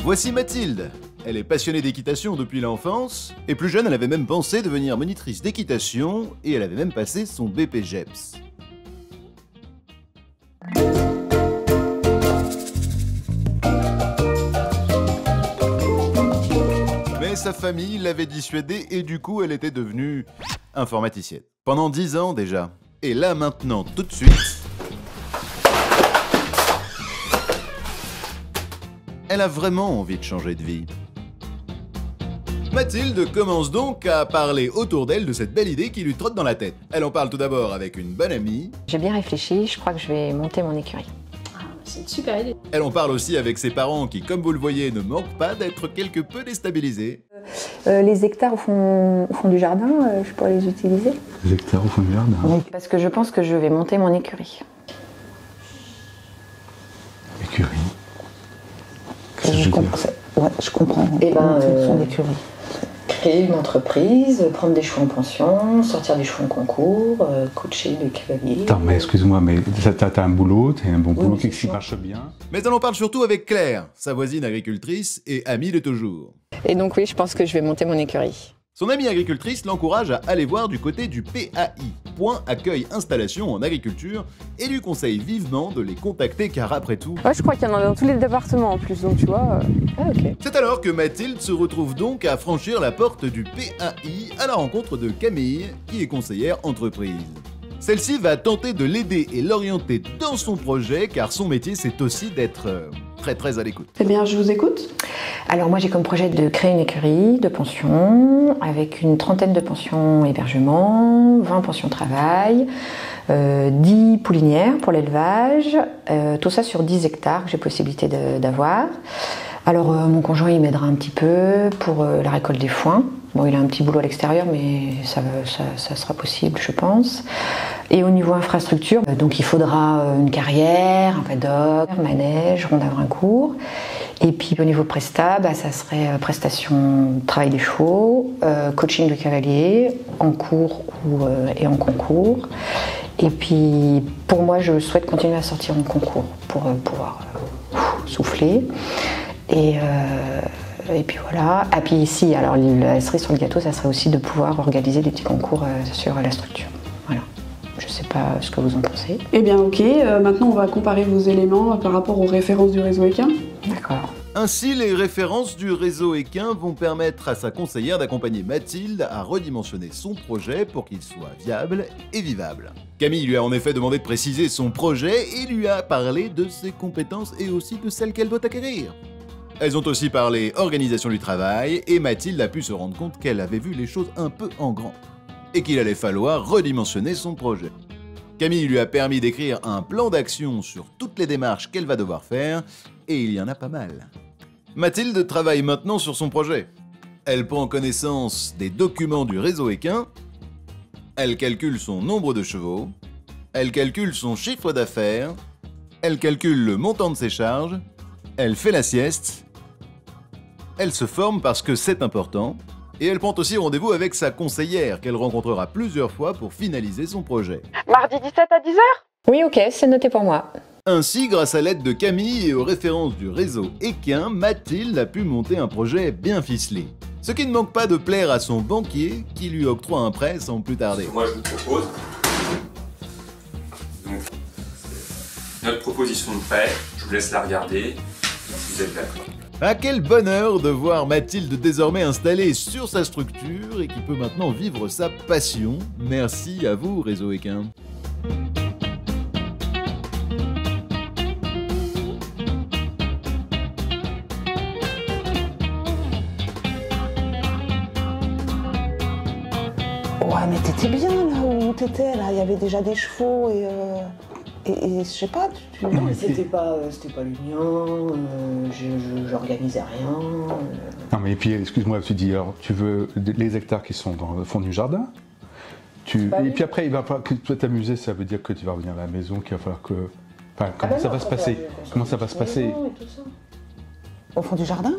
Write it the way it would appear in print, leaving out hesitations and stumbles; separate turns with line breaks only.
Voici Mathilde. Elle est passionnée d'équitation depuis l'enfance, et plus jeune, elle avait même pensé devenir monitrice d'équitation, et elle avait même passé son BPGEPS. Mais sa famille l'avait dissuadée, et du coup, elle était devenue informaticienne. Pendant 10 ans déjà. Et là maintenant, tout de suite, elle a vraiment envie de changer de vie. Mathilde commence donc à parler autour d'elle de cette belle idée qui lui trotte dans la tête. Elle en parle tout d'abord avec une bonne amie.
J'ai bien réfléchi, je crois que je vais monter mon écurie.
C'est une super idée.
Elle en parle aussi avec ses parents qui, comme vous le voyez, ne manquent pas d'être quelque peu déstabilisés.
Les hectares au fond du jardin, je pourrais les utiliser.
Les hectares au fond du jardin.
Oui, parce que je pense que je vais monter mon écurie.
Écurie.
Je comprends.
Eh ben,
son écurie.
Créer une entreprise, prendre des chevaux en pension, sortir des chevaux en concours, coacher le cavalier.
Attends, mais excuse-moi, mais t'as un boulot, t'as un bon boulot
oui,
qui marche bien.
Mais elle en parle surtout avec Claire, sa voisine agricultrice et amie de toujours.
Et donc oui, je pense que je vais monter mon écurie.
Son amie agricultrice l'encourage à aller voir du côté du PAI, Point Accueil Installation en Agriculture, et lui conseille vivement de les contacter car après tout...
Ouais, je crois qu'il y en a dans tous les départements en plus, donc tu vois...
Ah ok.
C'est alors que Mathilde se retrouve donc à franchir la porte du PAI à la rencontre de Camille, qui est conseillère entreprise. Celle-ci va tenter de l'aider et l'orienter dans son projet car son métier c'est aussi d'être très à l'écoute.
Eh bien, je vous écoute.
Alors moi j'ai comme projet de créer une écurie de pension avec une trentaine de pensions hébergement, 20 pensions travail, 10 poulinières pour l'élevage, tout ça sur 10 hectares que j'ai possibilité d'avoir. Alors mon conjoint il m'aidera un petit peu pour la récolte des foins. Bon, il a un petit boulot à l'extérieur, mais ça sera possible, je pense. Et au niveau infrastructure, donc il faudra une carrière, un paddock, un manège, rond d'Avrincourt. Et puis au niveau presta, ça serait prestation travail des chevaux, coaching de cavalier, en cours et en concours. Et puis pour moi, je souhaite continuer à sortir en concours pour pouvoir souffler. Et puis voilà. Et puis ici, alors la cerise sur le gâteau, ça serait aussi de pouvoir organiser des petits concours sur la structure. Voilà. Je ne sais pas ce que vous en pensez.
Eh bien, ok. Maintenant, on va comparer vos éléments par rapport aux références du réseau équin.
D'accord.
Ainsi, les références du réseau équin vont permettre à sa conseillère d'accompagner Mathilde à redimensionner son projet pour qu'il soit viable et vivable. Camille lui a en effet demandé de préciser son projet et lui a parlé de ses compétences et aussi de celles qu'elle doit acquérir. Elles ont aussi parlé organisation du travail et Mathilde a pu se rendre compte qu'elle avait vu les choses un peu en grand et qu'il allait falloir redimensionner son projet. Camille lui a permis d'écrire un plan d'action sur toutes les démarches qu'elle va devoir faire et il y en a pas mal. Mathilde travaille maintenant sur son projet. Elle prend connaissance des documents du réseau équin, elle calcule son nombre de chevaux, elle calcule son chiffre d'affaires, elle calcule le montant de ses charges, elle fait la sieste, elle se forme parce que c'est important, et elle prend aussi rendez-vous avec sa conseillère qu'elle rencontrera plusieurs fois pour finaliser son projet.
Mardi 17 à 10h?
Oui, ok, c'est noté pour moi.
Ainsi, grâce à l'aide de Camille et aux références du réseau équin, Mathilde a pu monter un projet bien ficelé. Ce qui ne manque pas de plaire à son banquier qui lui octroie un prêt sans plus tarder.
Moi je vous propose donc, notre proposition de prêt, je vous laisse la regarder si vous êtes d'accord.
Ah, quel bonheur de voir Mathilde désormais installée sur sa structure et qui peut maintenant vivre sa passion. Merci à vous, réseau équin.
Ouais, mais t'étais bien là où t'étais, là. Il y avait déjà des chevaux et je sais pas,
Non, mais c'était pas le mien, j'organisais rien.
Non, mais et puis, excuse-moi, tu dis, alors, tu veux les hectares qui sont dans le fond du jardin. Et puis après, il va falloir que tu vas t'amuser, ça veut dire que tu vas revenir à la maison, qu'il va falloir que... Enfin, comment ça va se passer? Comment ça va se passer?
Au fond du jardin?